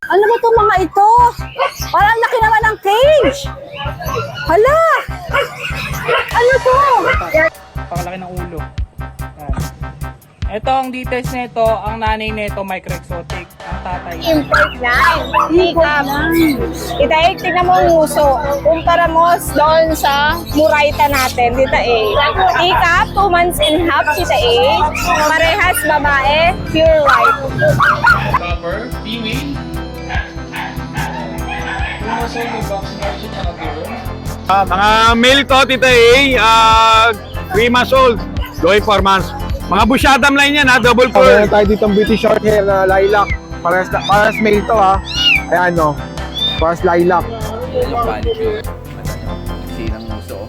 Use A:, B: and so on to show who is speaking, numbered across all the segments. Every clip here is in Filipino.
A: Ano ba itong mga ito? Parang laki naman ng cage. Hala! Ano to?
B: Pakalaki ng ulo. Yan. Ito ang details nito, ang nanay nito micro-exotic, ang tatay.
C: Import line. Hiccup. Itaig, tignan mo ang nguso. Kumpara mo doon sa Murayta natin, dito Hiccup, 2 months and a half, kita Parehas babae, pure white.
B: Cover, female.
D: Mga male to, Tita A, 3 months old, going 4 months. Mga busyadam line yan ha, double
E: Meron
D: fur.
E: tayo dito British short hair na lilac. Paras male to ha. Ayan no. Paras lilac.
F: Yung panicure. Sinang muso.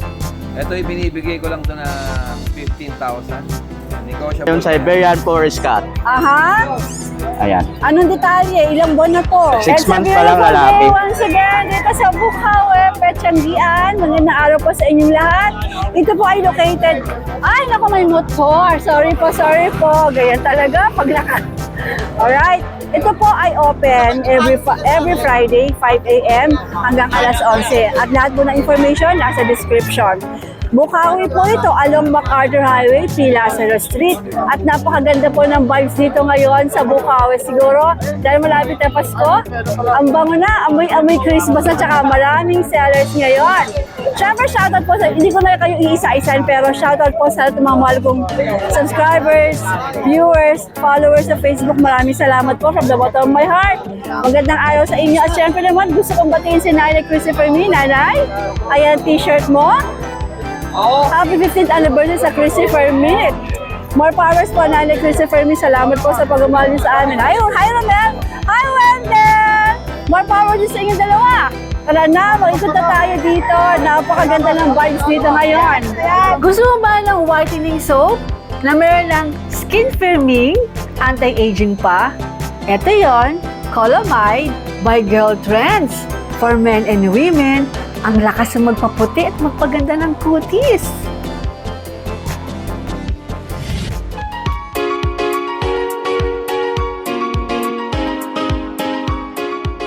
F: Ito ibinibigay ko lang to na 15,000. Negotiable.
G: Yung Siberian Forest Cat.
A: Aha.
G: Ayan.
A: Anong detalye? Ilang buwan na to?
G: 6 months pa lang lalaki.
A: Once again, dito sa Bukawi, Petchangian. Magandang araw po sa inyong lahat. Ito po ay located. Ay, naku, may motor. Sorry po. Ganyan talaga pag Alright. Ito po ay open every Friday, 5 a.m. hanggang alas 11. At lahat po ng information nasa description. Bukawi po ito along MacArthur Highway, P. Lazaro Street. At napakaganda po ng vibes dito ngayon sa Bukawi. Siguro, dahil malapit na Pasko, ang bango na, amoy Christmas at saka maraming sellers ngayon. Siyempre, shoutout po sa, hindi ko na kayo iisa-isan, pero shoutout po sa mga mahal kong subscribers, viewers, followers sa Facebook. Maraming salamat po from the bottom of my heart. Magandang araw sa inyo. At siyempre naman, gusto kong batiin si Nanay Christopher Me. Nanay, ayan t-shirt mo. Happy 15th anniversary sa Christopher Me. More powers po, Nanay Christopher Me. Salamat po sa pagmamahal niyo sa amin. Hi, Romel! Hi, Wendell! More power din sa inyong dalawa. Tara na, mag-ikot na tayo dito. Napakaganda ng vibes dito ngayon. Gusto mo ba ng whitening soap na meron ng skin firming, anti-aging pa? Ito yon, Colomide by Girl Trends. For men and women, ang lakas ng magpaputi at magpaganda ng kutis.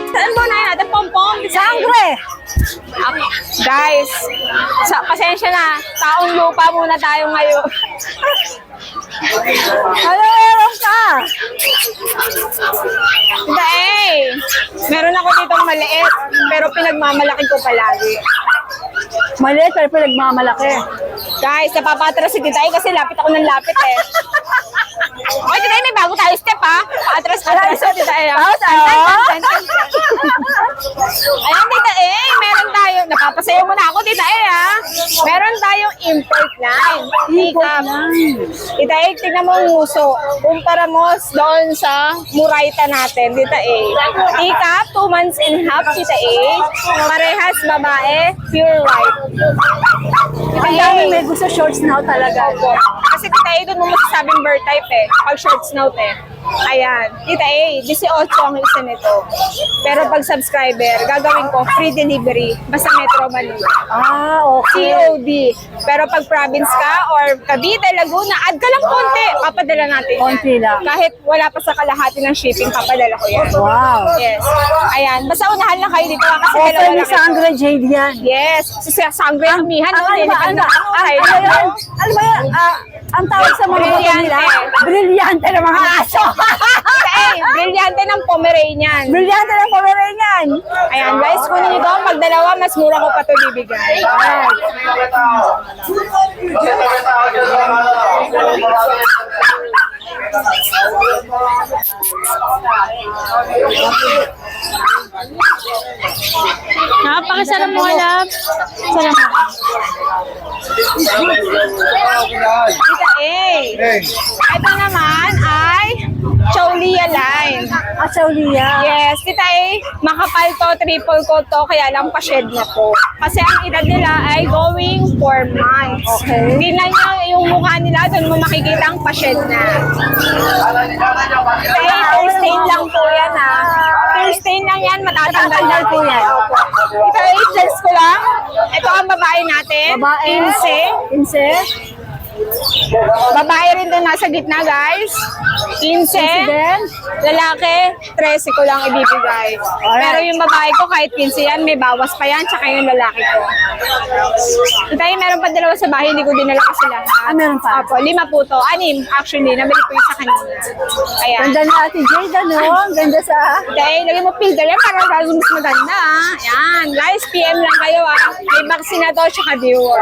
C: Saan mo na natin pompom?
A: Sangre!
C: Guys, pasensya na. Taong lupa muna tayo ngayon.
A: Ano meron ka?
C: Meron ako ditong maliit, pero pinagmamalaki ko palagi.
A: Maliit pero pinagmamalaki.
C: Guys, napapatras si Titay kasi lapit ako ng lapit Okay, Titay, may bago tayo step Atras si Titay Ayan, Titay, meron tayo. Napapasayaw mo na ako, Titay Meron tayong import line. Hiccup. Titay, tignan mo ang nguso. Kumpara mo doon sa Murayta natin, Titay Hiccup, 2 months and a half, Titay Parehas babae, pure white.
A: Ang dami may gusto short snout talaga.
C: Kasi Tita A, doon mo masasabing bird type pag short snout Ayan. Tita A, 18 ang isa nito. Pero pag subscriber, gagawin ko free delivery basta Metro Manila.
A: Okay.
C: COD. Pero pag province ka or Cavite, Laguna, add ka lang konti. Papadala natin yan.
A: Konti lang.
C: Kahit wala pa sa kalahati ng shipping, papadala ko yan.
A: Wow.
C: Yes. Ayan. Basta unahan lang kayo dito kasi
A: Open
C: dalawa
A: ni
C: lang.
A: Sangre Jade yan.
C: Yes. Si Sangre Humihan.
A: Ano ba yun? Ano ba yun? Ang tawag sa mga bato nila? Brilyante ng mga aso.
C: Brilyante ng Pomeranian.
A: Brilyante ng Pomeranian.
C: Ayan, guys, kunin nyo doon. Pag dalawa, mas mura ko pa ito bibigay.
A: Napakasarap mo, alam. Sarap mo.
C: Tita A. Ito naman ay Chaulia line.
A: Chaulia.
C: Yes, Tita A, makapal to, triple coat to, kaya lang pa-shed na to. Kasi ang edad nila ay going 4 months.
A: Okay.
C: Tingnan nyo yung mukha nila, doon mo makikita ang pa-shed na. Tita A, tear stain lang po yan Tear stain lang yan, matatanggal po yan. Tita A, chest ko lang. Ito ang babae natin.
A: Babae.
C: Inse.
A: Inse.
C: Babae rin doon nasa gitna, guys. 15.
A: Then,
C: Lalaki, 13 ko lang ibibigay. Pero yung babae ko, kahit 15 yan, may bawas pa yan, tsaka yung lalaki ko. Tayo, meron pa dalawa sa bahay, hindi ko dinala kasi lahat.
A: meron pa.
C: Apo, 5 po to. 6, actually, nabili ko yung sa kanina. Ayan.
A: Ganda ni Ate Jade, ano? Ang ganda sa...
C: Okay, lagay mo filter yan para mas maganda, ah. Yan, guys, PM lang kayo, ah. May vaccine na to, tsaka viewer.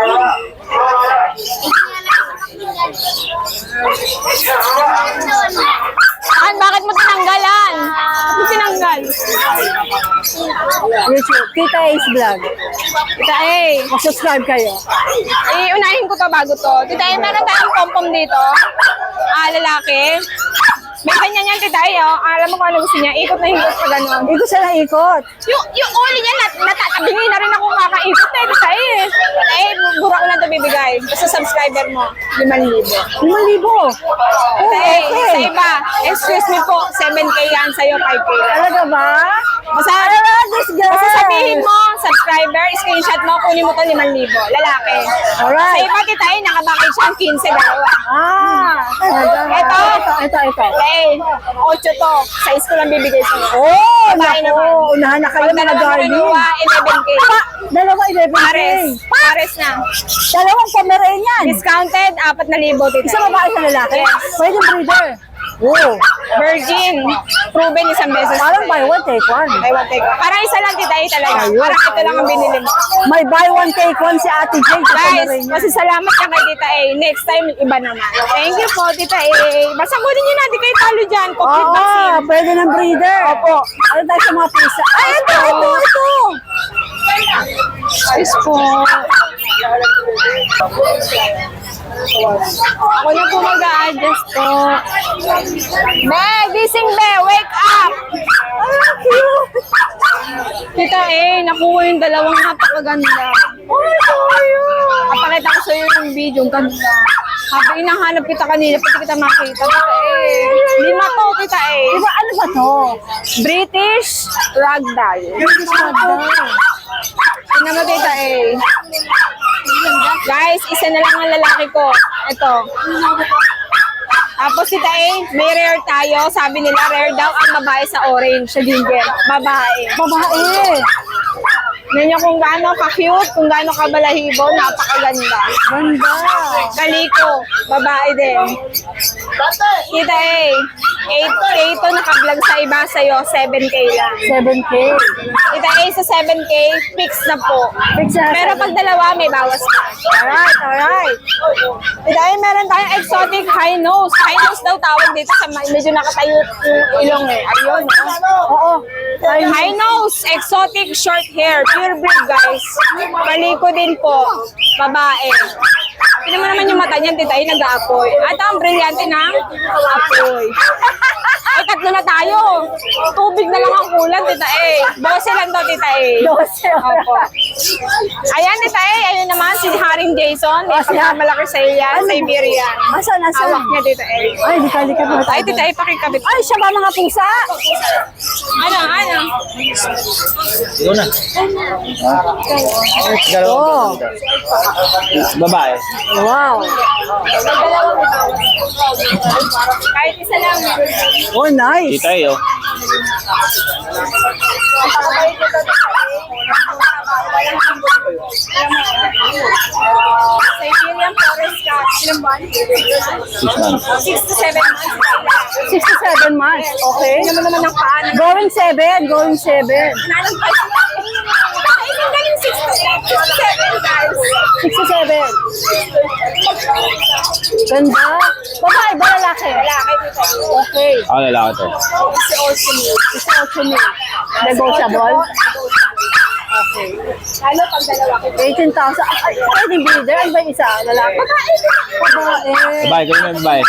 C: Bakit mo tinanggalan? Bakit mo tinanggal?
A: YouTube, Tita Ace Vlog.
C: Tita A,
A: Mag-subscribe kayo.
C: unahin ko to bago to. Tita A, meron tayong pom-pom dito. Lalaki. May kanya niyan, Tita A, oh. Alam mo kung ano gusto niya. Ikot na higot pa gano'n.
A: Ikot siya ng ikot.
C: Yung uli niya, natatabingi na rin ako kakaikot eh, Tita A. Bura ko lang ito bibigay. Basta subscriber mo, 5,000.
A: 5,000.
C: Tita A, sa iba, excuse me po, 7K yan, sa'yo 5K lang.
A: Talaga ba?
C: Basta,
A: This girl.
C: basta sabihin mo, subscriber, screenshot mo, kunin mo to 5,000. Lalaki.
A: Alright.
C: Sa iba, Tita A, nakabakay siya 15 dalawa.
A: Talaga.
C: Ito.
A: Ito.
C: Eh, 8 to. Size ko lang bibigay sa'yo.
A: Oh,
C: Babae
A: naku.
C: naman.
A: Unahan na kayo
C: Pag
A: mga
C: dalawa mo
A: darling.
C: naluwa, 11K.
A: Dalawa 11K.
C: Pares. Pares na.
A: Dalawang Pomeranian.
C: Discounted, 4,000 Tita
A: Isang
C: A.
A: babae sa lalaki.
C: Yes.
A: Pwede breeder. Oh.
C: Virgin. Proven isang beses.
A: Parang buy one, take one.
C: Buy one, take one. Parang isa lang, Tita A, talaga.
A: Ayun.
C: Parang ito lang ang binili mo.
A: May buy one, take one si Ate Jade. sa
C: Guys,
A: Pomeranian.
C: kasi salamat ka kay Tita A. Next time, iba naman. Thank you po, Tita A. Basta kunin nyo natin kayo talo dyan. Complete
A: Oo,
C: vaccine.
A: pwede ng breeder. Opo. Ano tayo sa mga pisa? Ay, ito.
C: Ayos po. Ako na po mag-a-adjust po. Be, gising be, wake up! Tita A, nakuha yung dalawang napakaganda. Kapakita ko sa'yo yung video, ang ganda. Habang hinahanap kita kanina, pati kita makita. Tita A, 5 to, Tita A.
A: Diba, ano ba to?
C: British Ragdoll. Tingnan mo, Tita A. Guys, isa na lang ang lalaki ko. Ito. Tapos Tita A, may rare tayo. Sabi nila, rare daw ang babae sa orange, sa ginger. Babae.
A: Babae.
C: Tignan nyo kung gaano ka-cute, kung gaano ka-balahibo, napakaganda.
A: Ganda.
C: Kaliko, babae din. Tita A, 8K to naka-vlog sa iba sa'yo, 7K lang.
A: 7K.
C: Tita A sa 7K, fix na po.
A: Fix na.
C: Pero pag dalawa, may bawas pa. Alright. Tita A, meron tayong exotic high nose. High nose daw tawag dito sa medyo nakatayo yung ilong eh. Ayun.
A: Oo.
C: High nose, exotic short hair, pure breed guys. Kaliko din po, babae. Tignan mo naman yung mata niyan, Tita A, nag-aapoy. At ang brilyante ng apoy. Ay, 3 na tayo. Tubig na lang ang kulang, Tita A. 12 lang daw, Tita A.
A: 12.
C: Opo. Ayan, Tita A. Ayun naman, si Haring Jason. May pagkamalaki sa yan, Siberian.
A: Asan?
C: Hawak niya, Tita A.
A: Ay, di ka ba?
C: Ay, Tita A, pakikabit.
A: Ay, siya ba mga pusa?
C: Ano?
G: Yun na.
A: Oh.
G: Babae.
A: Wow.
C: Kahit isa lang.
A: Oh, nice.
G: Tita A, oh.
C: Siberian Forest Cat. Ilang buwan?
G: 6 months.
C: 6 to 7 months.
A: 6 to 7 months. Okay.
C: Hindi naman ng paan.
A: Going 7. Going 7.
C: Nanong pa. Ay, ang galing 6 to 7 guys.
A: 6 to 7. Ganda. Babae ba lalaki?
C: Lalaki dito.
A: Okay.
G: Ah, lalaki to.
C: Si Olsen.
A: Isa 8 mil. Negotiable.
C: Okay. Lalo pag dalawa ko.
A: 18,000. Ay, pwedeng breeder. Ano ba yung isa? Lalaki? Babae.
G: Babae, kayo na yung babae.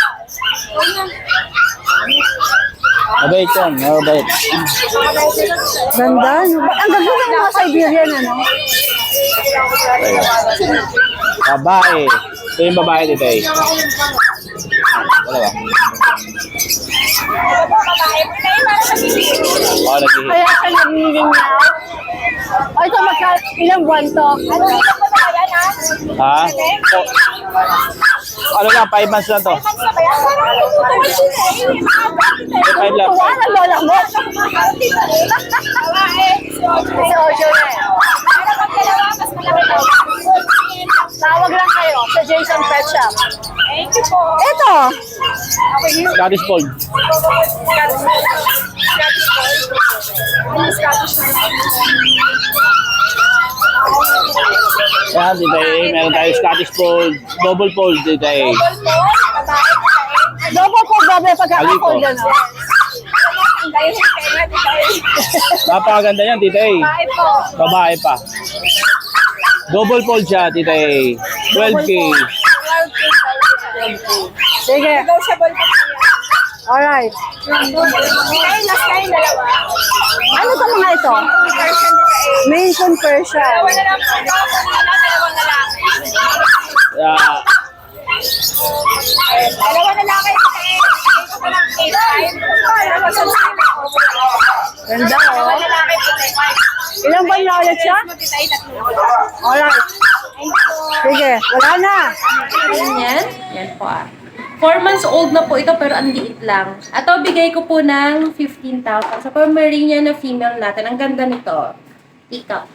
G: Mabait yan, mabait.
A: Ganda. No? Ang ganda ng mga Siberian, ano?
G: Babae. Ito yung babae dito eh. Dalawa.
C: Babae. Kaya para sa bibig.
G: Oo, naghihi.
A: Kaya ka nagiging niya. O, ito ilang buwan to?
C: Ano dito po ba yan ha?
G: Ha? Ano lang, 5 months lang to. Five lang.
A: Tuwa ng lola mo. Tawag lang kayo sa Jason Pet Shop.
C: Thank you po.
A: Ito.
G: Scottish Fold. Yan, Tita A. Meron tayo Scottish Fold. Double Fold, Tita A.
A: Double po, double pagkakakold yan. Oh.
G: Napakaganda yan, Tita A. Babae pa. Double Fold siya, Tita A. 12K.
A: Sige. Alright. Ano sa mga ito? Mason Persian.
G: Yeah.
C: Dalawa na lang kayo sa
A: Ganda, oh. Ilang buwan na ulit siya? Alright. Sige, wala na.
H: Yan. Yan po ah. 4 months old na po ito pero ang liit lang. Ito bigay ko po ng 15,000 sa Pomeranian na female natin. Ang ganda nito. Teacup.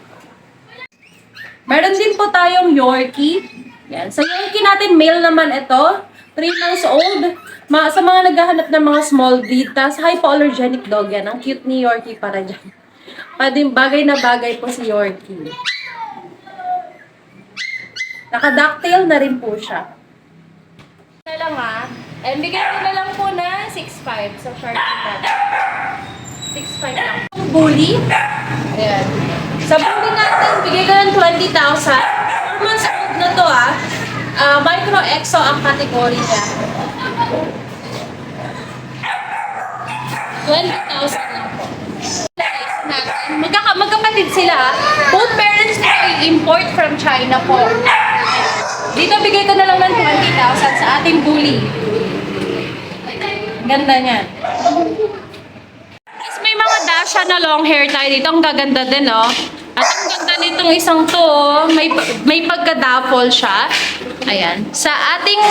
H: Meron din po tayong Yorkie. Yan. Sa Yorkie natin, male naman ito. 3 months old. Sa mga naghahanap ng mga small breed, tas hypoallergenic dog yan. Ang cute ni Yorkie para dyan. Bagay na bagay po si Yorkie. Naka-ducktail na rin po siya. Na lang ah. And bigay ko na lang po na 6'5 sa Sharky natin. 6'5 lang. Bully. Ayan. Sa bully natin, bigay ko ng 20,000. 4 months old na to ah. Micro exo ang category niya. 20,000 lang po. Magkapatid sila ah. Both parents ko ay import from China po. Dito bigay ko na lang ng 20,000 sa ating bully. Ganda niyan. Tapos may mga dasha na long hair tayo dito. Ang gaganda din, oh. At ang ganda nitong isang to, oh. May pagka-duffel siya. Ayan. Sa ating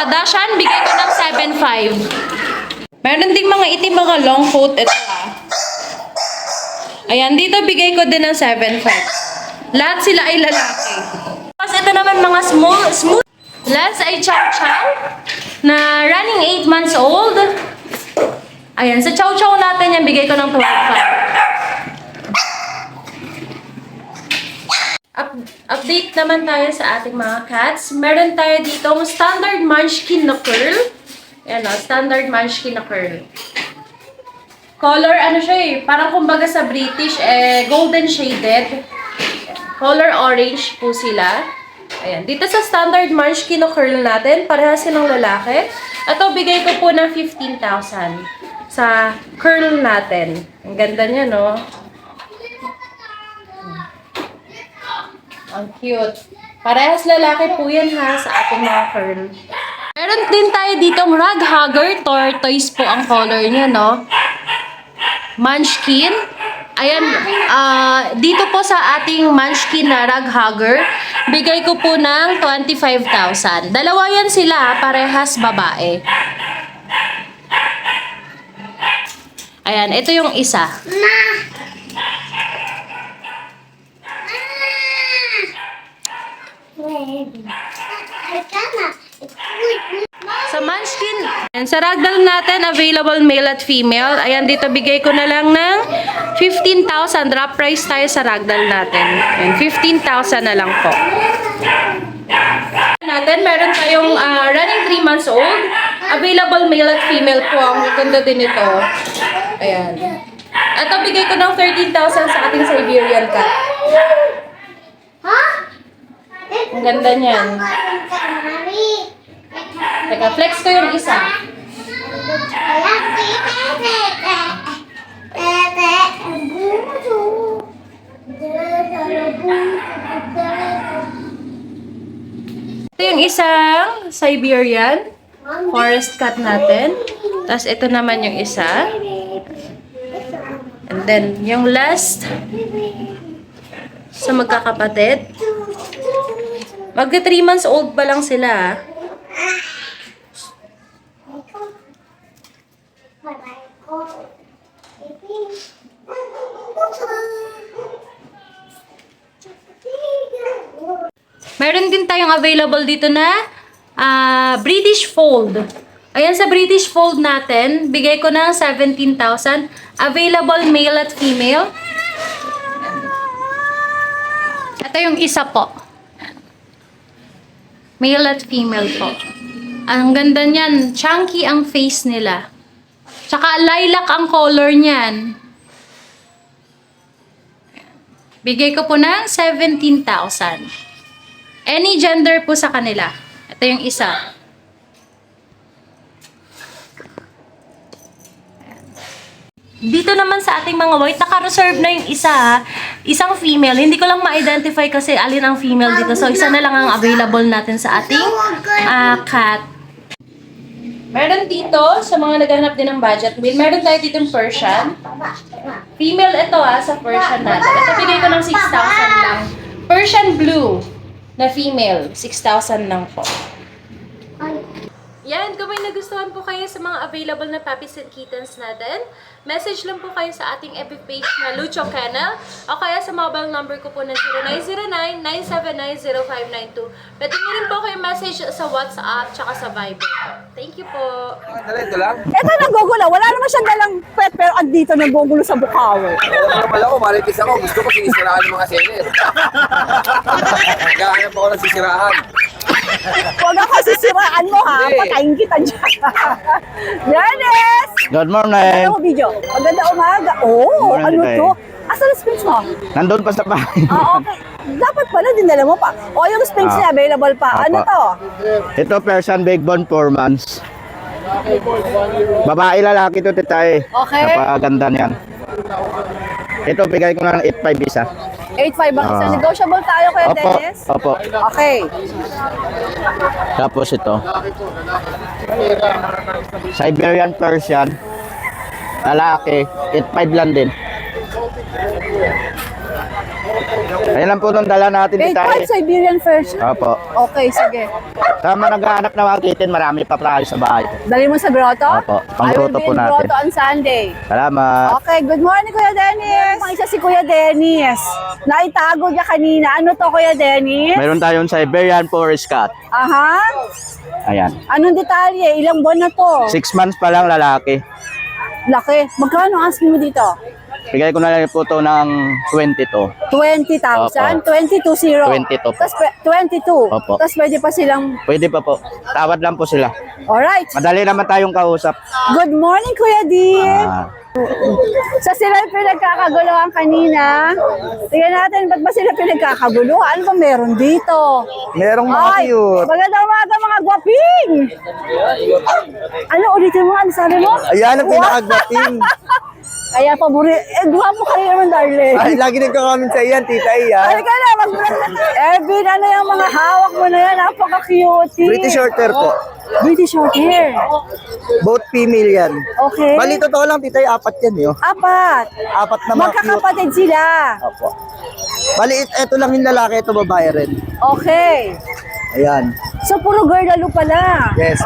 H: dashan, bigay ko ng 7,500. Meron ding mga itim, mga long coat. Ito, ah. Ayan, dito bigay ko din ng 7,500. Lahat sila ay lalaki. Tapos ito naman mga smooth. Last ay Chow Chow na running 8 months old. Ayan, sa Chow Chow natin yan, bigay ko ng 12,500. Update naman tayo sa ating mga cats. Meron tayo dito standard munchkin na curl. Ayan o, standard munchkin na curl. Color, ano siya eh, parang kumbaga sa British, golden shaded. Color orange po sila. Ayan. Dito sa standard munchkin na curl natin, parehas silang lalaki. Ito, bigay ko po ng 15,000 sa curl natin. Ang ganda niya, no? Ang cute. Parehas lalaki po yan, ha, sa ating mga curl. Meron din tayo ditong rag hugger. Tortoise po ang color niya, no? Munchkin. Ayan, dito po sa ating munchkin na rag hugger, bigay ko po ng 25,000. Dalawa yan sila, parehas babae. Ayan, ito yung isa. Sa munchkin, sa ragdoll natin, available male at female. Ayan, dito bigay ko na lang ng 15,000. Drop price tayo sa ragdoll natin. Ayan, 15,000 na lang po. Meron tayong running 3 months old. Available male at female po. Ang ganda din ito. Ayan. Ito, bigay ko ng 13,000 sa ating Siberian cat. Ang ganda niyan. Teka, flex ko yung isa. Ito yung isang Siberian forest cat natin. Tapos ito naman yung isa. And then, yung last sa magkakapatid. Magka 3 months old pa lang sila. Meron din tayong available dito na British Fold. Ayan, sa British Fold natin, bigay ko ng 17,000. Available male at female. Ito yung isa po. Male at female po. Ang ganda niyan. Chunky ang face nila. Tsaka lilac ang color niyan. Bigay ko po ng 17,000. Any gender po sa kanila. Ito yung isa. Dito naman sa ating mga white, naka-reserve na yung isa ha. Isang female. Hindi ko lang ma-identify kasi alin ang female dito. So, isa na lang ang available natin sa ating cat. Meron dito, sa mga naghahanap din ng budget meal, meron tayo dito yung Persian. Female ito ha, sa Persian natin. Ito bigay ko ng 6,000 lang. Persian Blue na female, 6,000 lang po. Yan, kung may nagustuhan po kayo sa mga available na puppies and kittens natin, message lang po kayo sa ating FB page na Lucho Kennel o kaya sa mobile number ko po na 0909-979-0592. Pwede nyo rin po kayo message sa WhatsApp tsaka sa Viber po. Thank you po.
F: Dala, ito lang.
A: Eto nagugulo. Wala naman siyang dalang pet pero andito nagugulo sa Bukawi.
F: Wala ko, maritis ako. Gusto ko sinisiraan ng mga seller. Naghahanap ako ng sisiraan.
A: Huwag ako sisiraan mo ha.
F: Hindi.
A: Patayin kita dyan. Yanis!
G: Good
A: Maganda
G: morning.
A: mo video. Maganda umaga. Oh,
G: Morning,
A: ano
G: Tay.
A: to? Asan ang Sphinx mo?
G: Nandun pa sa bahay.
A: Okay. Dapat pala, dinala mo pa. O, yung Sphinx niya, available pa. Ano
G: Apa.
A: to?
G: Ito, Persian Big Bone 4 months. Babae lalaki to, tita eh.
A: Okay.
G: Napakaganda niyan. Ito, bigay ko na ng 8.5 isa.
A: 8.5 ang isa.
G: Ah.
A: Negotiable tayo, Kuya
G: Opo,
A: Dennis?
G: opo.
A: Okay.
G: Tapos ito. Siberian Persian. Lalaki. 8.5 lang din. Ayan lang po nung dala natin, tita
A: 8.5
G: eh.
A: Siberian version?
G: Opo.
A: Okay, sige.
G: Tama, naghahanap na mga kitten, marami pa tayo sa bahay.
A: Dali mo sa grotto?
G: Opo, pang
A: I will
G: grotto
A: be
G: po
A: in
G: natin.
A: grotto on Sunday.
G: Salamat.
A: Okay, good morning, Kuya Dennis. Ang isa si Kuya Dennis. Naitago niya kanina. Ano to, Kuya Dennis?
G: Mayroon tayong Siberian Forest Cat.
A: Aha.
G: Ayan.
A: Anong detalye? Ilang buwan na to?
G: 6 months pa lang lalaki.
A: Laki. Magkano asking mo dito?
G: Bigay ko na lang po ito ng 22.
A: 20,000?
G: Opo.
A: 22,000?
G: 22 po.
A: Tapos 22?
G: Opo.
A: Tapos pwede pa silang...
G: Pwede pa po. Tawad lang po sila.
A: Alright.
G: Madali naman tayong kausap.
A: Good morning, Kuya Dean.
G: Ah,
A: Sa sila pinagkakaguluhan kanina. Tingnan natin, ba't ba sila pinagkakaguluhan? Ano ba meron dito?
E: Merong mga
A: Ay,
E: cute.
A: magandang umaga mga gwaping! Ano, ulitin mo, ano sabi mo?
E: Ayan ang pinakagwating.
A: Kaya gwapo ka rin naman, darling.
E: Ay, lagi nagka-comment sa iyan, tita
A: Ay
E: Iya.
A: ka na, Ervin, ano yung mga hawak mo na yan? Napaka-cute.
E: British Shorthair po.
A: British Shorthair.
E: Both female yan.
A: Okay.
E: Bali, totoo lang, tita Iya, 4 yan yun.
A: Apat.
E: Apat na mga cute.
A: Magkakapatid sila.
E: Opo. Bali, ito lang yung lalaki, ito babae rin.
A: Okay.
E: Ayan.
A: So, puro girl lalo pala.
E: Yes.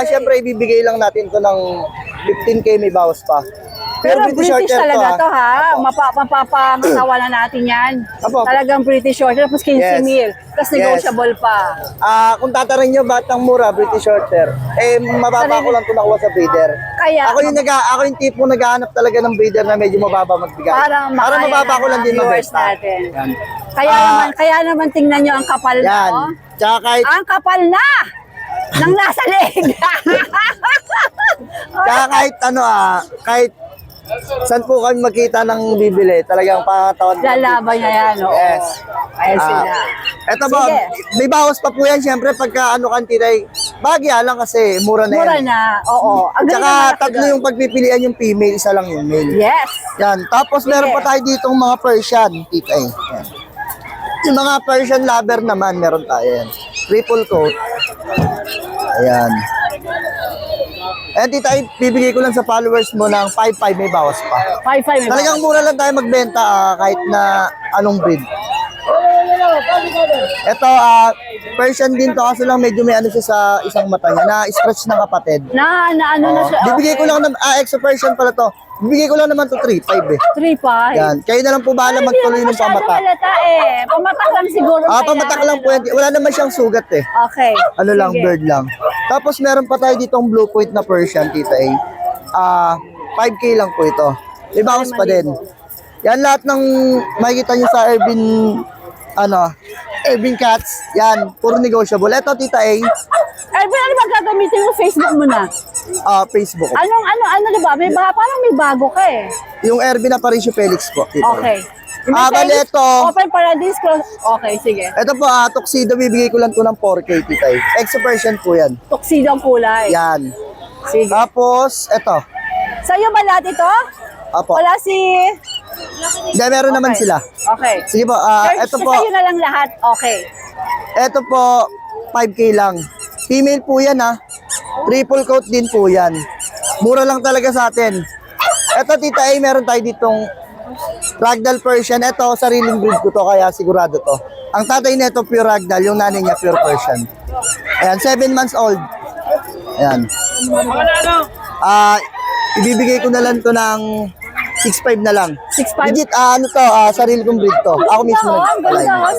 E: Siyempre, ibibigay lang natin to ng 15K, may bawas pa.
A: Pero British
E: Shorthair
A: talaga to,
E: to,
A: ha? Mapapangatawa na natin yan.
E: Apo.
A: Talagang British Shorthair, tapos 15
E: Yes.
A: mil. Tapos negotiable pa.
E: Kung tatarin nyo, ba't ang mura, British Shorthair? Mababa ko lang ito nakuha sa breeder.
A: Kaya,
E: Ako yung tipo naghahanap talaga ng breeder na medyo mababa magbigay.
A: para
E: mababa ko lang din
A: viewers
E: mabenta.
A: natin.
E: Yan.
A: Kaya naman tingnan nyo ang kapal
E: Yan.
A: no?
E: Tsaka kahit,
A: Ang kapal na! Nang nasa leg.
E: kahit saan po kami makita ng bibili, talagang pangatawan.
A: Lalaban niya yan, oo.
E: Yes.
A: Ayan sila.
E: Eto ba,
A: Sige.
E: may bawas pa po yan, siyempre pagka kantitay, bagya lang kasi mura na
A: Mura
E: yan.
A: na, oo. Agree
E: Tsaka
A: naman ako
E: tatlo
A: doon.
E: yung pagpipilian yung female, isa lang yung male.
A: Yes.
E: Yan. Tapos meron pa tayo ditong mga Persian, tita eh. Yan. Yung mga Persian lover naman, meron tayo yan. Triple coat. Ayan. Tita, bibigay ko lang sa followers mo ng 5-5, may bawas pa.
A: 5-5 may
E: Talagang mura lang tayo magbenta kahit na anong breed. Ito, Persian din to kasi lang medyo may ano siya sa isang mata niya, na-scratch ng kapatid.
A: na ano na siya.
E: Bibigay ko lang ng extra Persian pala to. Bibigay ko lang naman to 3.5 eh.
A: 3.5.
E: Yan. Kayo na lang po bahala magtuloy ng pamatak.
A: Halata eh. Pamatak lang siguro.
E: Pamatak lang po yan. Wala naman siyang sugat eh.
A: Okay.
E: Ano lang,
A: Sige.
E: bird lang. Tapos meron pa tayo ditong blue point na Persian, Tita A. 5K lang po ito. May bawas pa din. Yan lahat ng makikita nyo sa Urban Cats. Yan, puro negotiable. Ito, Tita A.
A: Erwin, ano ba gagamitin mo? Facebook mo na?
E: Facebook.
A: Ano diba? Parang may bago ka eh.
E: Yung Ervin Aparicio Felix po, Tita A.
A: Okay.
E: Bali ito.
A: Open Paradise Cross. Okay, sige.
E: Ito po, tuxedo, bibigay ko lang to ng 4K, Tita A. Extra Persian po yan.
A: Tuxedo ang kulay.
E: Yan.
A: Sige.
E: Tapos, ito.
A: Sa'yo ba lahat ito?
E: Apo.
A: Wala si...
E: Hindi, meron naman sila.
A: Okay.
E: Sige po, ito po.
A: Sa'yo na lang lahat. Okay.
E: Ito po, 5K lang. Female po yan Triple coat din po yan. Mura lang talaga sa atin. Ito, Tita A, meron tayo ditong Ragdoll Persian. Ito, sariling breed ko to, kaya sigurado to. Ang tatay nito pure Ragdoll, yung nanay niya pure Persian. Ayan, 7 months old. Ayan. Ibibigay ko na lang to ng 6.5 na lang.
A: 6.5?
E: Legit, sarili kong breed to. Ako mismo
A: Ang
E: nag-apply.
A: ganda,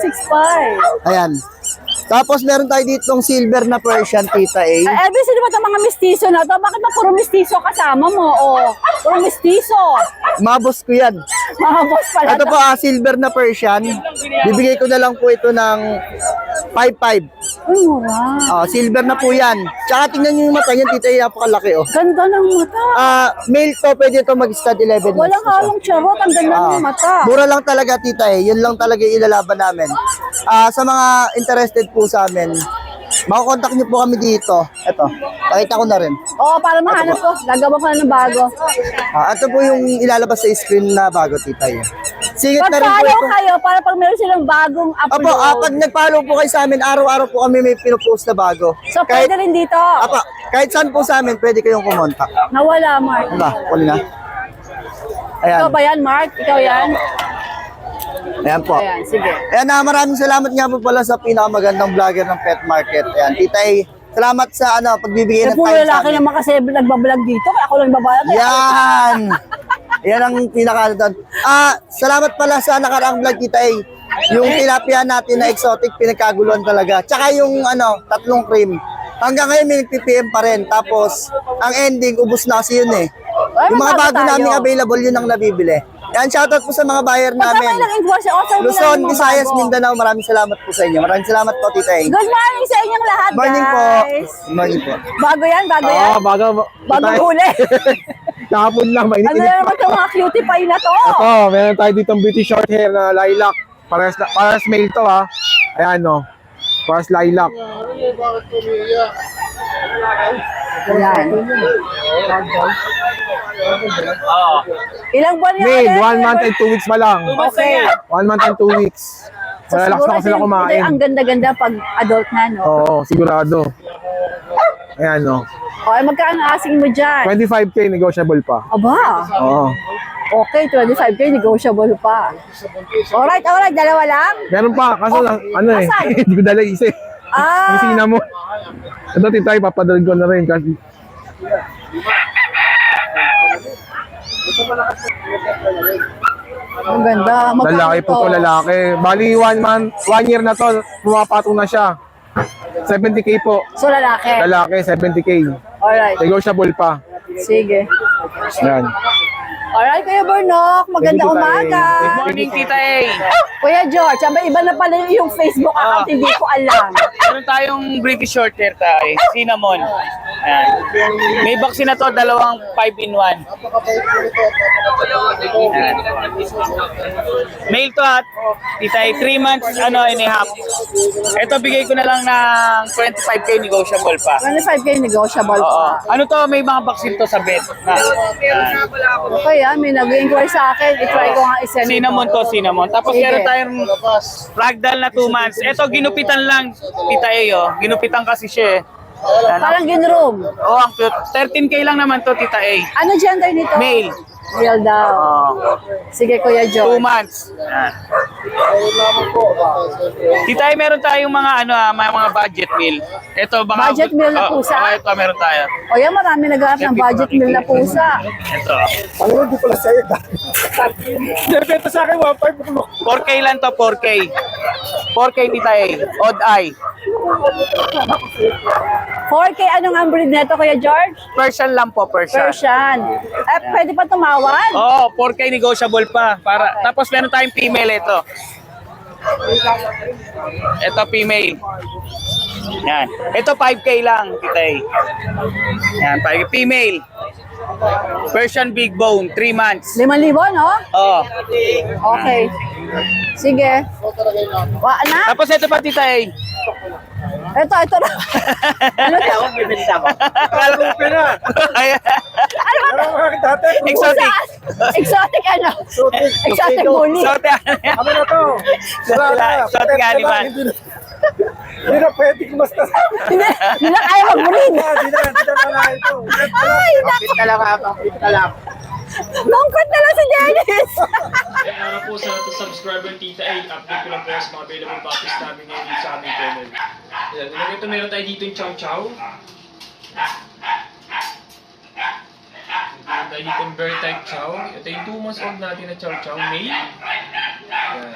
A: 6.5.
E: Ayan. Tapos meron tayo ditong silver na Persian, Tita A.
A: Erwin, sino ba itong mga mistiso na to? Bakit ba puro mistiso kasama mo? Puro mistiso.
E: Mga boss ko yan.
A: Mga boss pala
E: Ito
A: to.
E: po, silver na Persian. Bibigay ko na lang po ito ng 5.5.
A: Ay, mura.
E: Silver na po yan. Tsaka tingnan nyo yung mata niyan, Tita A, napakalaki
A: Ganda ng mata.
E: Male to, pwede ito mag-stud 11 months.
A: Walang halong charot. Ang ganda ng mata.
E: Mura lang talaga, Tita A. Yun lang talaga yung ilalaban namin. Sa mga interested po sa amin, makakontakt nyo po kami dito. Ito, pakita ko na rin.
A: Oo, para mahanap ko. Gagawa ko na ng bago.
E: Ito po yung ilalabas sa screen na bago, Tita A. Singit na rin po
A: Pag-follow
E: ito.
A: kayo para pag meron silang bagong upload.
E: Apo, pag nag-follow po kayo sa amin, araw-araw po kami may pinopost na bago.
A: So, pwede rin dito.
E: Kahit saan po sa amin, pwede kayong kumontak.
A: Nawala, Mark.
E: Huli na. Ayan.
A: Ikaw ba yan, Mark? Ikaw yan?
E: Ayan po.
A: Ayan, sige.
E: Ayan, maraming salamat nga po pala sa pinakamagandang vlogger ng Pet Market. Ayan, Tita A, salamat sa pagbibigay ng
A: Puro
E: time sa
A: lalaki
E: amin.
A: naman kasi nagbablog dito. Kaya ako lang babayad.
E: Yan! Yan ang pinaka doon. Salamat pala sa nakaraang vlog, Tita A. Yung tilapia natin na exotic, pinagkaguluhan talaga. Tsaka yung 3 cream. Hanggang ngayon may nag-PPM pa rin. Tapos, ang ending, ubus na kasi yun eh. Yung mga bago namin available, yun ang nabibili. Yan, shoutout po sa mga buyer
A: Pagka
E: namin.
A: may nag-invoice, offer mo lang
E: Luzon,
A: yung mga
E: Visayas,
A: bago.
E: Mindanao, maraming salamat po sa inyo. Maraming salamat po, Tita A.
A: Good morning sa inyong lahat,
E: Morning po.
A: guys.
E: Morning po.
A: Bago yan, bago yan. Bagong huli.
D: Kahapon lang,
A: Ano
D: mainit-init
A: na naman itong mga cutie pie na to?
D: meron tayo ditong beauty short hair na lilac. Paras male to Ayan paras lilac.
A: Ayan. Ilang buwan yan?
D: Male,
A: ulit?
D: 1 month and 2 weeks pa lang.
A: Okay.
D: 1 month and 2 weeks. Malalakas na sila kumain.
A: Ang ganda-ganda pag adult na, no?
D: Oo, sigurado. Ayan
A: Okay, magkano asing mo dyan?
D: 25K negotiable pa.
A: Aba,
D: Oo.
A: okay, 25K, negotiable pa. Alright, dalawa lang?
D: Meron pa, kaso lang,
A: Asan?
D: hindi ko dala isa.
A: Ah,
D: Kusina mo. Ito, Tita, ipapadalhin ko na rin kasi
A: ang ganda. Magkano
D: lalaki po to, lalaki. Bali, 1 year na to, pumapatong na siya. 70K po.
A: So, lalaki.
D: Lalaki, 70K.
A: Alright,
D: Negotiable pa.
A: sige.
D: Yan.
A: Alright, Kuya Burnok, maganda
D: Thank you, Tita A.
A: umaga.
B: Good morning, Tita A.
A: Kuya George, iba na pala yung Facebook account, hindi ko alam.
B: Meron tayong British short hair tayo, cinnamon. Ayan. May vaccine na to, dalawang 5-in-1. Ayan. Male to Tita A, 3 months and a half. Ito bigay ko na lang ng 25K negotiable pa.
A: 25K negotiable
B: Oo.
A: pa.
B: Ano to, may mga vaccine to sa vet. Ayan.
A: Okay, may nag-inquire sa akin. I-try ko nga i-send
B: Cinnamon to, cinnamon. Tapos
A: Sige.
B: meron tayong ragdoll na 2 months. Ito, ginupitan lang, Tita A. Ginupitan kasi siya eh. Ayan.
A: Parang ginroom.
B: Oh, ang cute. 13K lang naman to, Tita A.
A: Ano gender nito?
B: Male.
A: Male daw.
B: Oh,
A: Sige, Kuya
B: 2
A: George.
B: months. Ayan. Tita, meron tayong mga mga budget meal. Ito mga
A: Budget meal na pusa?
B: Ito meron tayo.
A: O yan, marami naghahanap ng budget meal na pusa.
B: Ito.
E: Ano, di pala sa'yo.
B: 4K lang to, 4K. 4K Tita A. Odd eye.
A: 4K, anong ang breed nito, Kuya George?
B: Persian lang po, Persian.
A: Persian. Pwede pa tumawad?
B: Oo, 4K negotiable pa. Tapos meron tayong female ito. Ito female. Yan. Ito 5K lang, Tita A. Yan, 5K. Female. Persian big bone, 3 months.
A: 5,000, no?
B: Oo.
A: Okay. Sige. Na?
B: Tapos ito pa, Tita A.
A: Ito na. Ano to? Ano ba?
B: Exotic.
A: Exotic ano? Exotic bully.
B: Exotic animal.
E: Hindi na pwede kumasta sa amin.
A: Hindi na kaya mag-breed.
E: Hindi na ito.
A: Ay, naku. Tungkot na lang si Dennis.
I: Ano po sa subscriber Tita A, update ko lang po sa mga available puppies namin ngayon dito sa aming channel. Ayan, ito meron tayo dito yung Chow Chow. Meron tayo dito yung Bear type Chow. Ito yung 2 months old natin na Chow Chow, male. Ayan.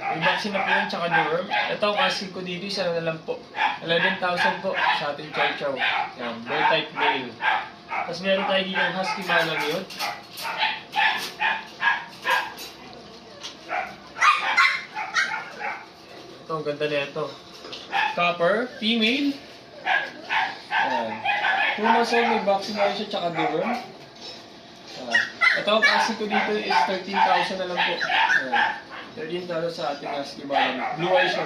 I: May vaccine na po yun, tsaka deworm. Ito ang asking ko dito, isa na lang po. 11,000 po sa ating Chow Chow. Ayan, Bear type male. Tapos meron tayo dito yung Husky Malamute. Ito, ang ganda na ito. Copper, female. Ayan. 2 months old, may vaccine na rin siya, tsaka deworm. Ito, ang asking ko dito is 13,000 na lang po. Ayan. 13,000 sa ating Husky Malamute. Blue eye siya.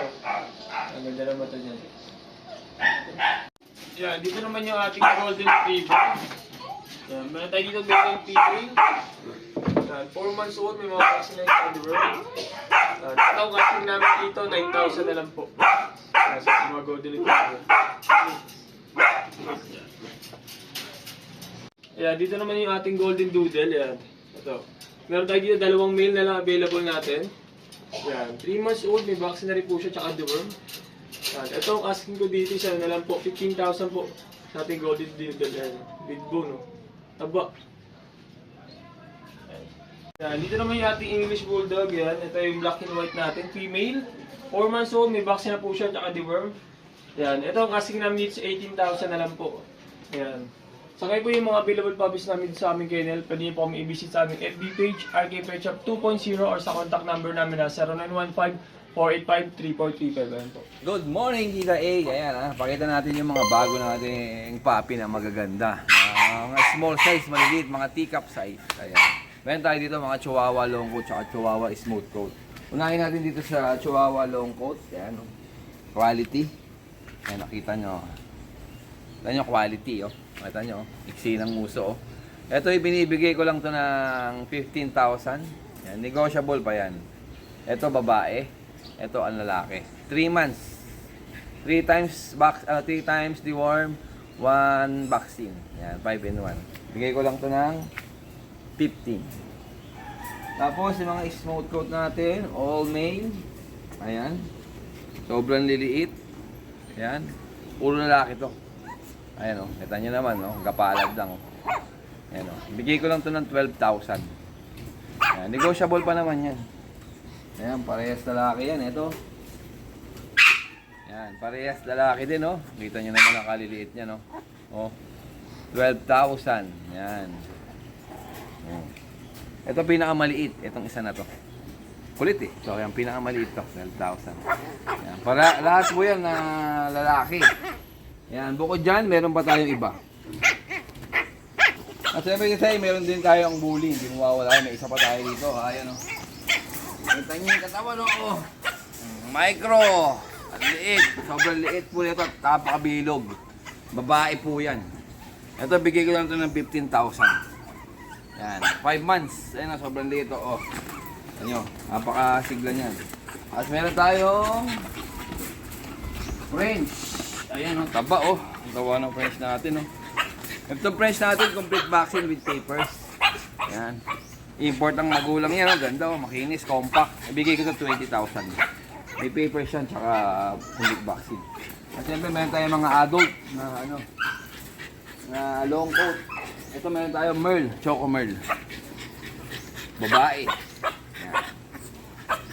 I: Ang ganda naman ito dyan. Yan, dito naman yung ating golden retriever. Yan, meron tayo dito golden retriever. Yan, 4 months old, may mga vaccine na the world. Yan, ito ang casting namin dito, 9,000 na lang po. Yan, sa mga golden retriever. Yan, dito naman yung ating golden doodle. Yan, ito. Meron tayo dito 2 male na lang available natin. Yan, 3 months old, may vaccine na rin po siya, tsaka deworm. Ito ang asking ko dito, isa na lang po, 15,000 po sa ating golden doodle. Yan, big bone, no? Taba. Yan, dito naman yung ating English Bulldog. Yan, ito yung black and white natin, female. 4 months old, may vaccine na po siya, tsaka deworm. Yan, ito ang asking namin dito, 18,000 na lang po. Yan. Sakay po yung mga available puppies namin sa aming kennel. Pwede niyo po kami i-visit sa aming FB page, RK Pet Shop 2.0, or sa contact number namin na 0915-485-3435. Ayan po.
F: Good morning, Tita A. Ayan, pakita natin yung mga bago nating puppy na magaganda. Mga small size, maliliit, mga teacup size. Ayan. Meron tayo dito mga Chihuahua long coat at Chihuahua smooth coat. Unahin natin dito sa Chihuahua long coat. Ayan, quality. Ayan, nakita nyo. Nakita nyo quality, oh. Nakita nyo, iksi ng muso, oh. Ito, binibigay ko lang to ng 15,000. Yan, negotiable pa yan. Ito, babae. Ito, ang lalaki. 3 months. 3 times deworm, 1 vaccine. Yan, 5 in 1. Bigay ko lang to ng 15. Tapos, yung mga smooth coat natin, all male. Ayan. Sobrang liliit. Ayan. Puro lalaki to. Ayan, oh. Kita nyo naman, oh. Gapalad lang, oh. Ayan, oh. Bigay ko lang to ng 12,000. Ayan, negotiable pa naman yan. Ayan, parehas lalaki yan. Ito. Ayan, parehas lalaki din, oh. Kita nyo naman ang kaliliit niya, no? Oh. 12,000. Ayan. Oh. Ito pinakamaliit. Itong isa na to. Kulit, eh. So, ayan, pinakamaliit to. 12,000. Ayan. Para lahat po yan na lalaki. Yan, bukod dyan, meron pa tayong iba. At siyempre kasi, meron din tayong bully. Hindi mawawala. May isa pa tayo dito. Ayan, o. Kita nyo yung katawan, o. Micro. Ang liit. Sobrang liit po nito. Tapakabilog. Babae po yan. Ito, bigay ko lang ito ng 15,000. Yan. 5 months. Ayan, o. Sobrang liit, o. Ayan nyo. Napakasigla niyan. At meron tayong French. Ayan, oh, taba, oh. Ang tawa ng French natin, oh. Itong French natin, complete vaccine with papers. Ayan. Import ang magulang yan. Oh. Ganda oh, makinis, compact. Ibigay ko sa 20,000. May papers yan, tsaka complete vaccine. At siyempre meron tayong mga adult na ano, na long coat. Ito meron tayong Merl, Choco Merl. Babae. Yan.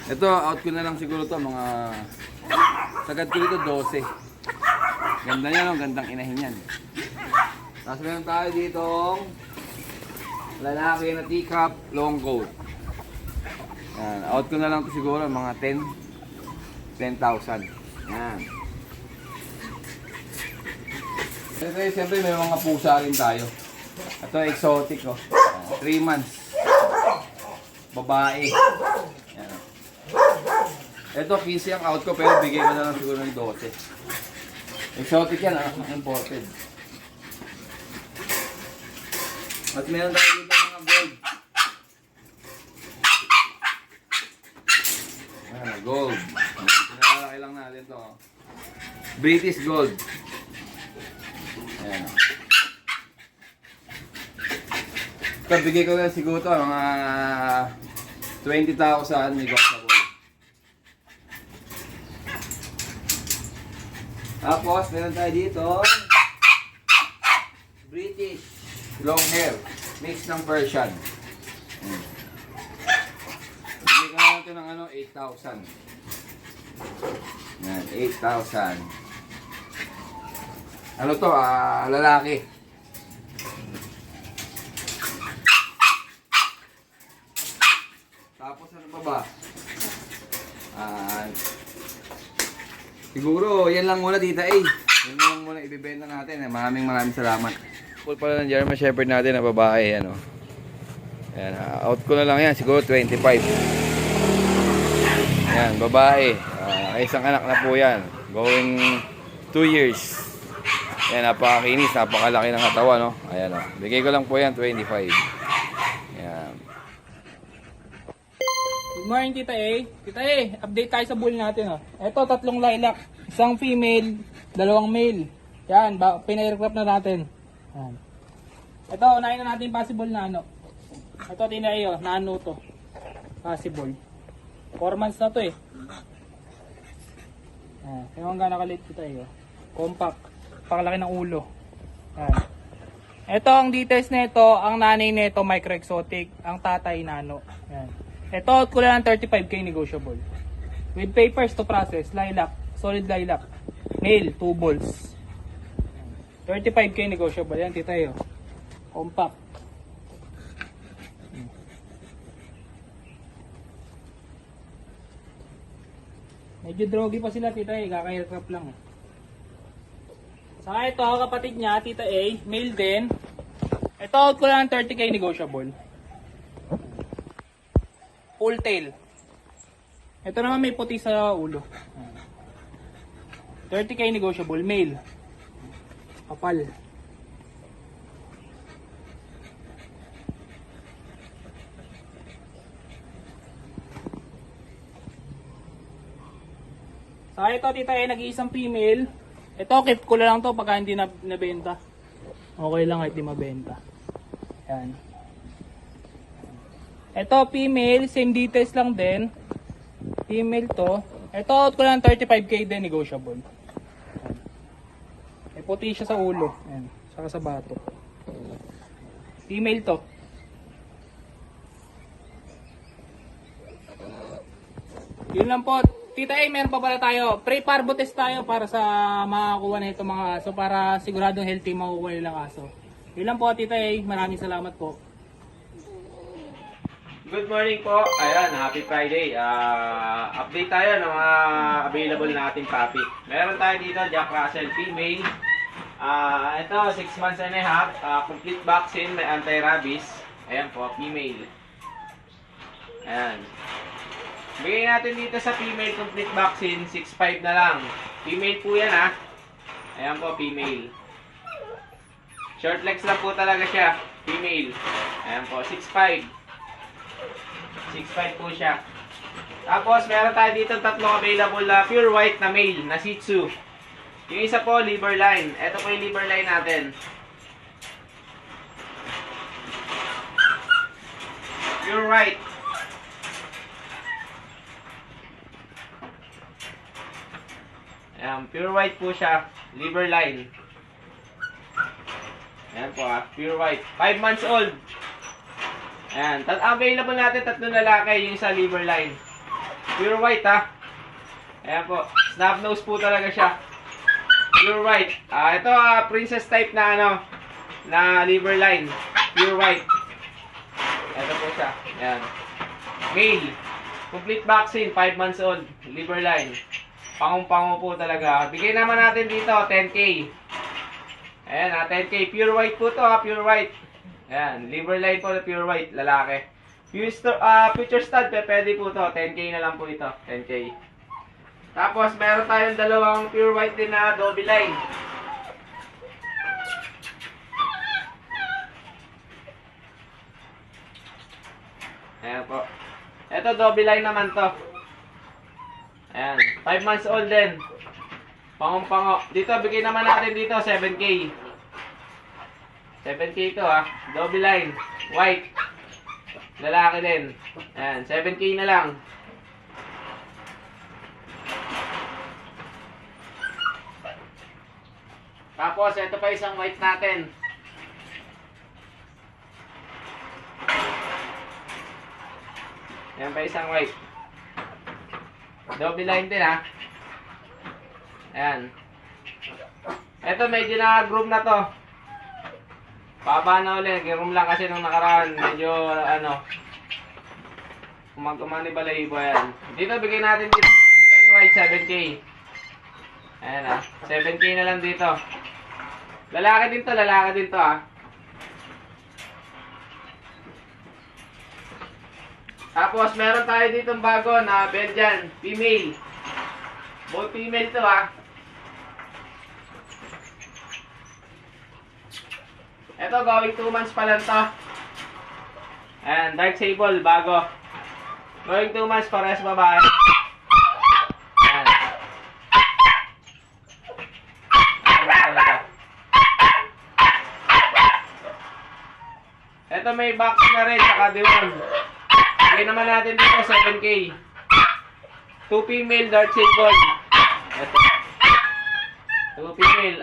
F: Ito, out ko na lang siguro to mga sagad ko dito 12. Ganda niya, no? Gandang inahin yan. Tapos meron tayo ditong lalaki na teacup, long coat. Yan. Out ko na lang to siguro mga 10,000. Yan. Siyempre may mga pusa rin tayo. Ito exotic oh. 3 months. Babae. Yan. Ito 15 ang out ko pero bigay ko na lang siguro ng 12. Exotic yan, imported. At meron tayo dito mga gold. Ayan, gold. Pinalalaki lang natin to. British gold. Ayan. Ito, bigay ko na siguro to, mga 20,000 negotiable. Tapos, meron tayo dito British long hair, mix ng Persian. Bigay ko naman ito ng ano, 8,000. Yan, 8,000. Ano to, lalaki. Tapos ano pa ba? Siguro, yan lang muna tita eh. Yan lang muna ibibenta natin. Maraming salamat. Full pala ng German Shepherd natin na babae. Ano. Ayan, out ko na lang yan. Siguro 25. Ayan, babae. Isang anak na po yan. Going 2 years. Ayan, napakakinis. Napakalaki ng katawan. No? Ayan, oh. Bigay ko lang po yan 25. Ayan.
G: Good morning, Tita A. Tita A, update tayo sa bull natin. Oh. Ito, 3 lilac. Isang female, 2 male. Yan, pina-aircraft na natin. Yan. Ito, unahin na natin possible na ano. Ito, Tina A, na ano to. Possible. 4 months na to eh. Yan. Yung hanggang nakalit Tita A. Compact. Pakalaki ng ulo. Yan. Ito, ang details nito, ang nanay nito micro-exotic. Ang tatay nano. Yan. Ito, out ko lang 35k negotiable. With papers to process, lilac, solid lilac. Male, 2 balls. 35k negotiable. Yan, tita yo. Compact. Medyo drogy pa sila, tita eh. Kaka-aircraft lang eh. Saka ito, kapatid niya, tita A, male din. Ito, out ko lang 30k negotiable. Full tail. Ito naman may puti sa ulo. 30k negotiable, male. Kapal. Sa ito, tita eh, nag-iisang female. Ito, keep ko lang to pagka hindi nabenta. Okay lang kahit di mabenta. Yan. Ito, female, same details lang din. Female to. Ito, out ko lang 35k din, negotiable. Ayan. May puti siya sa ulo. Ayan. Saka sa bato. Female to. Yun lang po. Tita A, meron pa pala tayo. Pre-parvo test tayo para sa makakuha na itong mga aso. Para siguradong healthy makukuha nilang aso. Yun lang po, Tita A. Maraming salamat po.
B: Good morning po. Ayan, happy Friday. Update tayo ng mga available nating puppy. Meron tayo dito, Jack Russell female. Ito, 6 months and a half. Complete vaccine, may anti-rabies. Ayan po, female. Ayan. Bigay natin dito sa female complete vaccine, 6.5 na lang. Female po yan ha. Ayan po, female. Short legs lang po talaga siya. Female. Ayan po, 6.5. 6.5 po siya. Tapos, meron tayo dito tatlong available na pure white na male, na Shih Tzu. Yung isa po, liver line. Ito po yung liver line natin. pure white. Ayan, pure white po siya. Liver line. Ayan po pure white. 5 months old. Ayan, available natin 3 lalaki, yung isa liver line. Pure white Ayan po, snub nose po talaga siya. Pure white. Ito princess type na na liver line. Pure white. Ito po siya. Ayan. Male. Complete vaccine, 5 months old. Liver line. Pangong-pango po talaga. Bigay naman natin dito, 10K. Ayan, 10K. Pure white po to, pure white. Ayan, liver line po na pure white, lalaki. Future stud, pwede po to. 10K na lang po ito, 10K. Tapos, meron tayong dalawang pure white din na double line. Ayan po. Ito, double line naman to. Ayan, 5 months old din. Pangong-pango. Dito, bigay naman natin dito, 7K. 7K ito double line. White. Lalaki din. Ayan, 7K na lang. Tapos, ito pa isang white natin. Ayan pa isang white. Double line din Ayan. Ito medyo na-groom na to. Baba na ulit. Groom lang kasi nung nakaraan. Medyo kumanibalay yan. Dito bigay natin dito. Double line white 7K. Ayan 7K na lang dito. Lalaki din to Tapos, meron tayo ditong bago na Belgian, female. Both female to Ito, going 2 months pa lang to. Ayan, dark sable, bago. Going 2 months, parehas babae. Ayan. Ito may box na rin, saka deworm. Bigay naman natin dito 7K. 2 female dark sable. Ito. 2 female.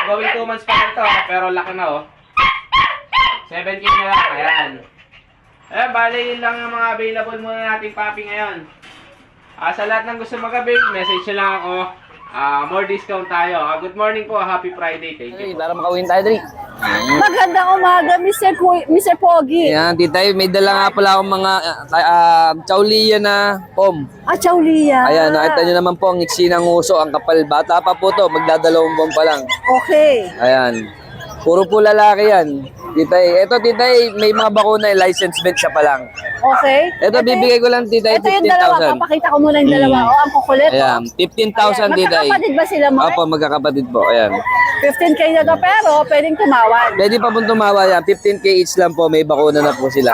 B: Going 2 months pa lang to, pero laki na 7K na lang. Ayan. Bali yun lang yung mga available muna nating puppy ngayon. Sa lahat ng gusto mag-avail, message nyo lang ako. More discount tayo. Good morning po. Happy Friday. Thank you.
F: Para makawin tayo, Dri.
A: Magandang umaga, Mr. Pogi.
F: Yan, tita, may dala nga pala akong mga Chaulia na pom.
A: Chaulia.
F: Ayan, nakita nyo naman po ang iksi ng uso, ang kapal. Bata pa po to, magdadalawang buwan pa lang.
A: Okay.
F: Ayan. Puro po lalaki yan. Tita, ito tita, may mga bakuna, license bet siya pa lang.
A: Okay.
F: Ito, bibigay ko lang tita,
A: Ito yung dalawa.
F: 15,000.
A: Papakita ko muna yung dalawa. Ang kukulit.
F: Ayan, 15,000 tita.
A: Magkakapatid ba sila, Mark?
F: Opo, magkakapatid po. Ayan.
A: 15K na to, pero pwedeng tumawad.
F: Pwede pa pong tumawa yan. 15K each lang po. May bakuna na po sila.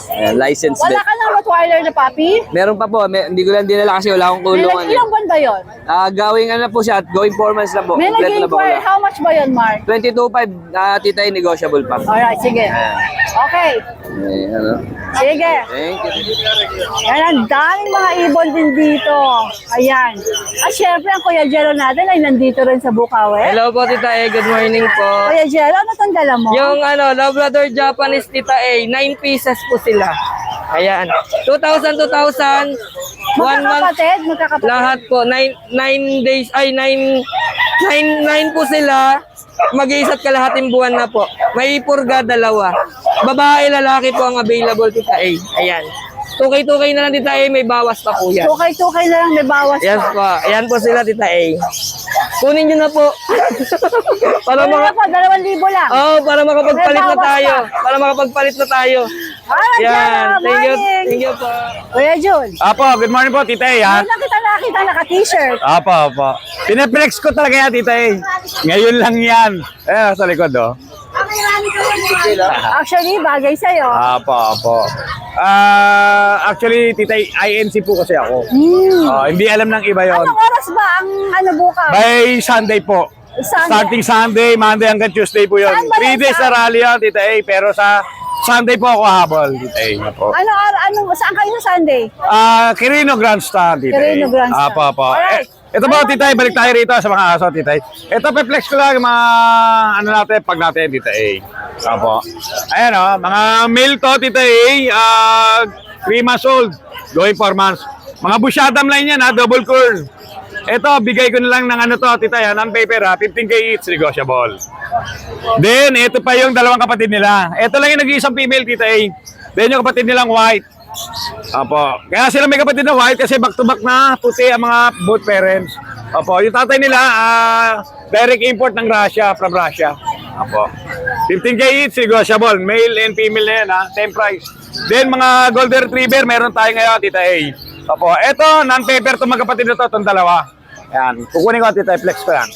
F: Ayan, license
A: Wala
F: bet.
A: ka ng Rottweiler na puppy?
F: Meron pa po. Hindi ko lang dinala kasi wala akong kulungan.
A: Ilang buwan ba yun?
F: Gawing po siya. Going 4 months na po.
A: May
F: Kompleto na
A: nag-inquire.
F: bakuna.
A: How much ba yun, Mark?
F: 22.5 tita, negotiable pa.
A: Alright, sige. Okay.
F: Ayan,
A: Sige.
F: Thank you.
A: Yan, ang daming mga ibon din dito. Ayan. At syempre, ang Kuya Jero natin ay nandito rin sa Bukawi.
J: Hello po, Tita A. Good morning po.
A: Kuya Jero, ano itong dala mo?
J: Yung Labrador Japanese, Tita A, 9 pieces po sila. Ayan. 2,000, 2,000. 1 month.
A: Magkakapatid?
J: Lahat po. 9 days, 9 po sila. Mag-iisa't kalahating buwan na po. May purga, 2. Babae, lalaki po ang available, Tita A. Ayan. Tukay-tukay na lang, Tita A. May bawas pa po yan.
A: Tukay-tukay na lang, may bawas
J: Yes
A: pa.
J: po. Ayan po sila, Tita A. Kunin nyo na po. Para
A: Ano na po, 2,000 lang.
J: para makapagpalit
A: May
J: na
A: bawas
J: tayo.
A: pa.
J: Para makapagpalit na tayo.
A: Jero,
J: Yan. Thank you.
A: morning.
J: Thank you po.
A: Kuya Jun,
D: Apo, good morning po, Tita A,
A: hindi lang kita nakita naka-t-shirt.
D: Apo. Pineflex ko talaga yan, Tita A. Ngayon lang yan. Sa likod,
A: Actually, bagay sa'yo.
D: Apo. Actually, Tita A, INC po kasi ako. Hindi alam ng iba yon.
A: Anong oras ba ang bukas?
D: By Sunday po.
A: Sunday.
D: Starting Sunday, Monday hanggang Tuesday po yun.
A: Saan ba
D: 3
A: yan?
D: days na rally yan, Tita A. Pero sa Sunday po ako habol, Tita A. Apo.
A: Saan kayo sa Sunday?
D: Quirino Grandstand, Tita A.
A: Quirino Grandstand.
D: Apo.
A: Alright.
D: Ito po, Tita A, balik tayo rito sa mga aso, Tita A. Ito, pe-flex ko lang yung mga, natin, pag natin, Tita A. Apo. Ayan o, mga male to, Tita A, 3 months old, going 4 months. Mga busyadam line yan, double curl. Ito, bigay ko na lang ng ano to, Tita A, non-paper, 15K each, negotiable. Then, ito pa yung dalawang kapatid nila. Ito lang yung nag-iisang female, Tita A. Then, yung kapatid nilang white. Apo. Kaya sila may kapatid na white kasi back-to-back na puti ang mga both parents. Apo. Yung tatay nila, direct import ng Russia, from Russia. Apo. 15K each, negotiable. Male and female na yan, same price. Then, mga golden retriever, meron tayo ngayon, Tita A. Apo. Ito, non-paper itong magkapatid na ito, itong dalawa. Ayan. Kukunin ko, Tita A, flex ko yan.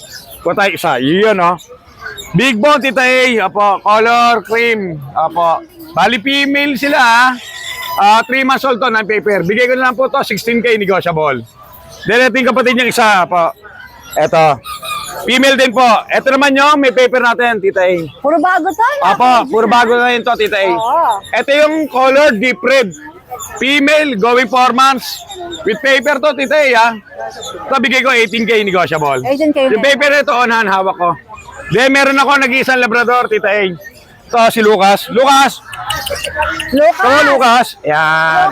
D: Kuha tayo isa. Yun, no? Big bone, Tita A. Apo. Color, cream. Apo. Bali, female sila, 3 months old to, non-paper. Bigay ko na lang po to, 16K negotiable. Then, ito yung kapatid niyang isa, po. Ito. Female din po. Ito naman yung may paper natin, Tita A.
A: Puro bago to.
D: Apo, puro bago na yun to, Tita A.
A: Oo.
D: Ito yung color deep red. Female, going 4 months. With paper to, Tita A, Ito, bigay ko 18K negotiable.
A: 18K
D: Yung
A: na.
D: paper ito, on-hand, hawak ko. Then, meron ako nag-iisang Labrador, Tita A. Ito, si Lucas. Lucas! Ito, Lucas. Yan.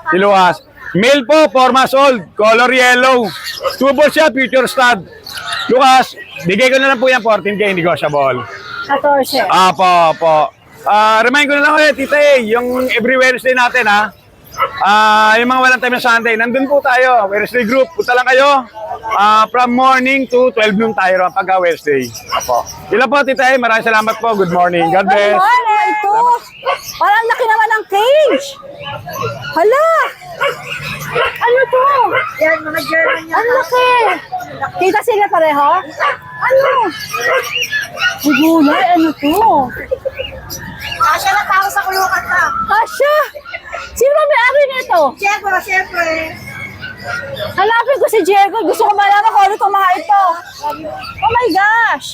D: Si Lucas. Male po, 4 months old. Color yellow. Tubo siya, future stud. Lucas, bigay ko na lang po yan, 14K negotiable.
A: 14.
D: Apo. Remind ko na lang ulit, Tita A, yung every Wednesday natin, yung mga walang time na Sunday, nandun po tayo, Wednesday group. Punta lang kayo. From morning to 12 noon tayo pagka Wednesday. Apo. Yun po, Tita A, maraming salamat po. Good morning. God bless.
A: Good morning. Ito. Parang laki naman ng cage. Hala. Ano to? Yan, mga German yan. Ang laki. Kita sila pareho? Ano? Gulay, ano to?
C: Kasya na tao sa kulungan ka.
A: Kasha! Sino ba may-ari nito?
C: Siyempre.
A: Hanapin ko si Diego. Gusto ko malaman kung ano itong mga ito. Oh my gosh!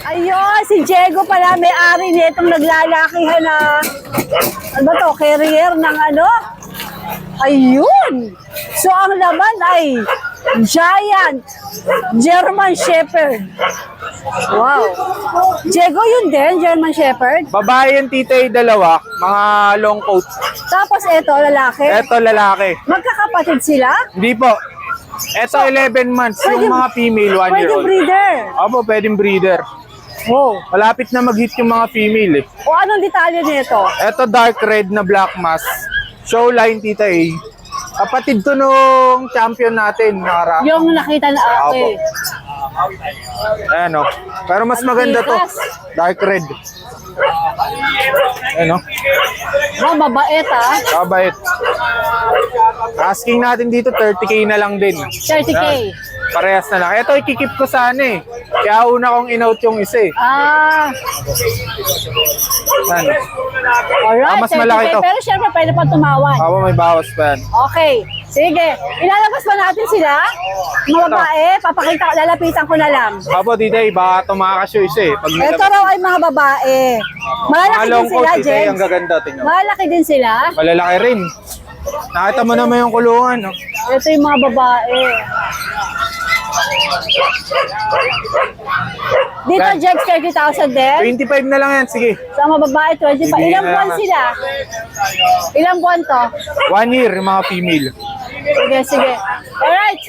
A: Ayun, si Diego pala may-ari nitong naglalakihan na ano ba to? Carrier ng ano? Ayun! So ang laman ay giant German Shepherd. Wow! Diego yun din, German Shepherd.
B: Babae yung Tita A, dalawa, mga long coat.
A: Tapos ito, lalaki.
B: Eto, lalaki.
A: Magkakapatid sila?
B: Hindi po. Eto, 11 months.
A: Pwede-
B: Yung mga female, 1 year
A: Pwede
B: old.
A: breeder.
B: Opo, pwedeng breeder.
A: Wow.
B: Malapit na mag-hit yung mga female eh.
A: O anong detalye nito?
B: Eto, dark red na black mask. Showline, Tita A. Kapatid to nung champion natin, Nara.
A: Yung nakita na okay.
B: Ayan o. Pero mas maganda to. Dark red. Ayan o.
A: Oh, mabait
B: Kabait. Asking natin dito, 30K na lang din.
A: 30K.
B: Ayan. Parehas na lang. Ito, ikikip ko sana eh. Kaya una kong in-out yung isa eh. Ayan.
A: Alright,
B: Mas malaki
A: 30K.
B: to.
A: Pero syempre, pwede pa tumawan.
B: Ako may bawas pa yan.
A: Okay. Sige. Ilalabas pa natin sila. Mga babae, lalapitan ko na lang.
B: Apo, Tita A, baka tumakas yung isa eh. Pag
A: Ito raw ay mga babae. Malalaki
B: mga
A: din
B: long
A: sila,
B: coat, Tita A, ang
A: James.
B: gaganda. Tingnan mo.
A: Malalaki din sila.
B: Malalaki rin. Nakita mo naman yung kulungan. No?
A: Ito yung mga babae. Dito,
B: Yan.
A: Jex, 30,000 din.
B: 25 na lang yan, sige.
A: Sa mga babae, 25.
B: Bibigyan
A: Ilang
B: na
A: buwan
B: lang.
A: sila? Ilang buwan to?
B: 1 year, yung mga female.
A: Sige. Alright.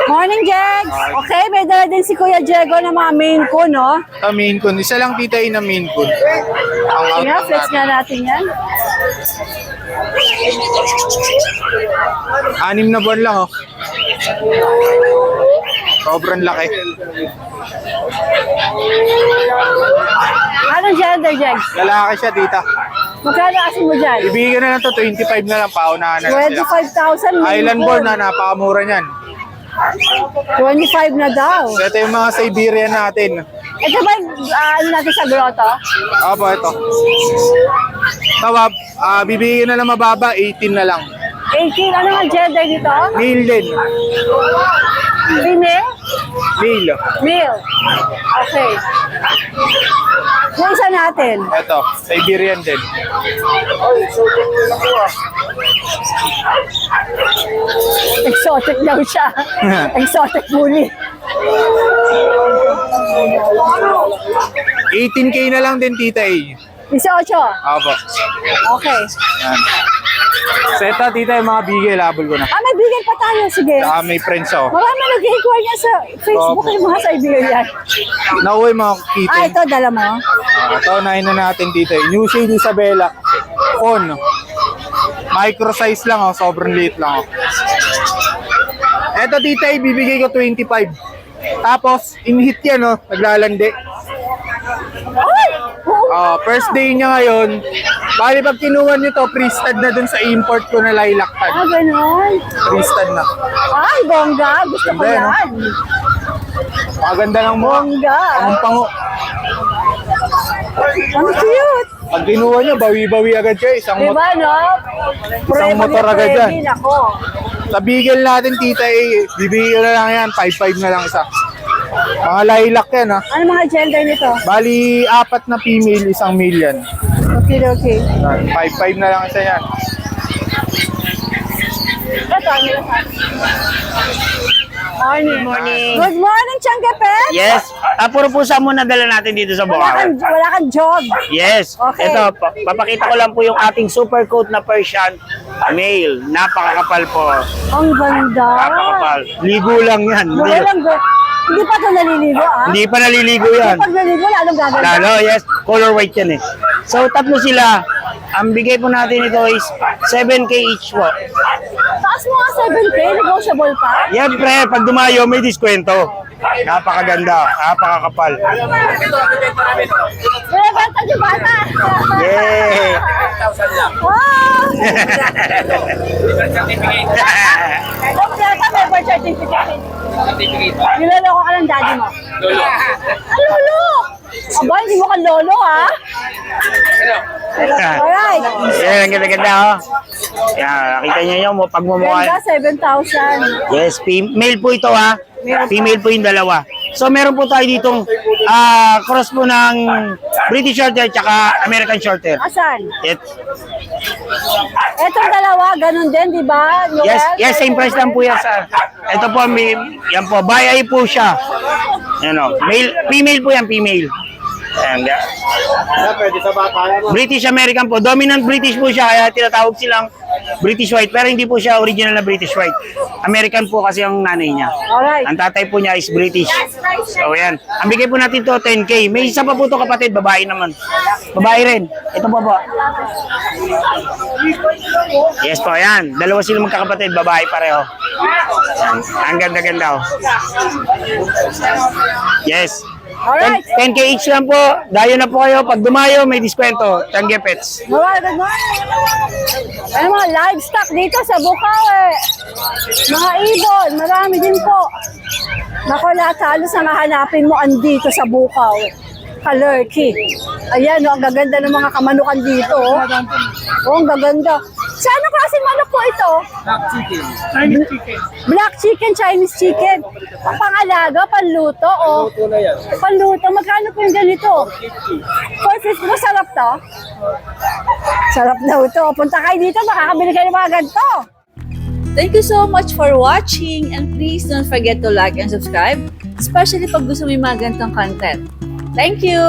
A: Morning, Jex. Okay, may dala din si Kuya Diego na mga main ko, no?
B: Main Coon. Isa lang, Tita A, na Main Coon. Ang out
A: Nga, flex
B: natin.
A: nga natin yan.
B: 6 na buwan lang, oh. Sobrang laki.
A: Anong gender, Jex?
B: Lalaki siya, Tita.
A: Magkano asin mo dyan?
B: Ibigay na lang to, 25 na lang, paunahan na lang sila.
A: 25,000 main
B: Island
A: ko.
B: born na, napakamura niyan.
A: 25 na daw.
B: So, ito yung mga Siberian natin.
A: Ito ba yung ano natin sa grotto?
B: Opo, ito. Tawab, bibigyan na lang mababa, 18 na lang.
A: 18, ano nga gender dito?
B: Male din.
A: Female?
D: Male.
A: Male. Okay. Yung isa natin.
D: Ito, Siberian din.
A: Exotic daw siya. Exotic bully.
D: 18K na lang din, Tita A.
A: 18.
D: Apo.
A: Okay.
D: Yan. So ito, Tita, yung mga bigel, habol ko na.
A: Ah, may bigay pa tayo. Sige.
D: Saka may friends ako.
A: Marami nag-inquire niya sa Facebook yung mga Siberian.
D: Nauwi mga kitten.
A: Ah, ito, dala mo.
D: Ito, unahin na natin, Tita. New Shade Isabela. Phone. Micro size lang, oh. Sobrang liit lang. Oh. Ito, Tita, ibibigay ko 25. Tapos, in-hit yan, oh. Naglalandi.
A: Ay! Oo.
D: First day niya ngayon. Bali, pag kinuha niyo to, pre-stud na dun sa import ko na lilac tag.
A: Ah, ganun.
D: Pre-stud na.
A: Ay, bongga. Gusto ko
D: Ganda, no?
A: yan.
D: Maganda ng mukha.
A: Bongga.
D: Ang pango.
A: Ang cute.
D: Pag kinuha niyo, bawi-bawi agad kayo. Isang
A: Diba, no?
D: Isang motor agad yan.
A: Ako.
D: Sa bigel natin, Tita A, bibigyan ko na lang yan. 5-5 na lang isa. Mga lilac yan, ha.
A: Ano mga gender nito?
D: Bali, 4 na female, isang male yan.
A: Okay, okay.
D: 5-5 na lang isa yan.
A: Ito, ano yung Morning. Good morning, Changgapet.
K: Yes. Puro pusa muna dala natin dito sa Bukawi.
A: Wala kang jog.
K: Yes.
A: Okay.
K: Ito, papakita ko lang po yung ating super coat na Persian male. Napakakapal po.
A: Ang ganda.
K: Napakapal. Ligo lang yan.
A: Hindi pa ito naliligo, ah?
K: Hindi pa naliligo yan.
A: Pag naliligo, lalong gaganda.
K: Lalo, yes. Color white yan eh. So, tatlo sila. Ang bigay po natin ito is 7K each po.
A: Taas mo nga 7K, negotiable pa?
K: Yan pre, pag dumayo may diskwento. Napakaganda, napakakapal.
A: Kaya bata yung bata.
K: Yeah.
A: Wow! Kompleto, may birth certificate. Niloloko ka ng daddy mo. Lolo. Ah, lolo! Aba, hindi mo ka lolo, ha? Alright.
K: Yan, ang ganda-ganda oh. Yan, nakita niyo yung pagmumukha.
A: Ganda, 7,000.
K: Yes, male po ito ha. Female po yung dalawa. So meron po tayo ditong cross po ng British Shorthair tsaka American Shorthair.
A: Asan?
K: It,
A: Etong dalawa, ganun din, di ba? Noel?
K: yes, same price lang po yan sa. Ito po, yan po, by eye po siya. Yan o, female po yan, female. Ayan, British American po. Dominant British po siya, kaya tinatawag silang British White. Pero hindi po siya original na British White. American po kasi ang nanay niya.
A: Alright.
K: Ang tatay po niya is British. So, ayan. Ang bigay po natin to 10K. May isa pa po to kapatid, babae naman. Babae rin. Ito po po. Yes po, ayan. Dalawa sila magkakapatid, babae pareho. Ayan. Ang ganda-ganda oh. Yes.
A: Alright.
K: 10K each lang po. Dayo na po kayo. Pag dumayo, may diskwento. Tangge Pets.
A: Alright, good morning. Ano mga livestock dito sa Bukawi. Mga ibon, marami din po. Naku, lahat halos na mahanapin mo andito sa Bukawi. Kalerki. Ayan, oh, ang gaganda ng mga kamanukan dito. Oh, ang gaganda. Sa anong klaseng manok po ito? Black chicken, Chinese chicken. Pangalaga, panluto, o? Panluto. Magkano po yung ganito? 450. Masarap to? Sarap daw ito. Punta kayo dito, makakabili kayo ng mga ganito.
L: Thank you so much for watching and please don't forget to like and subscribe, especially pag gusto mo yung mga ganitong content. Thank you!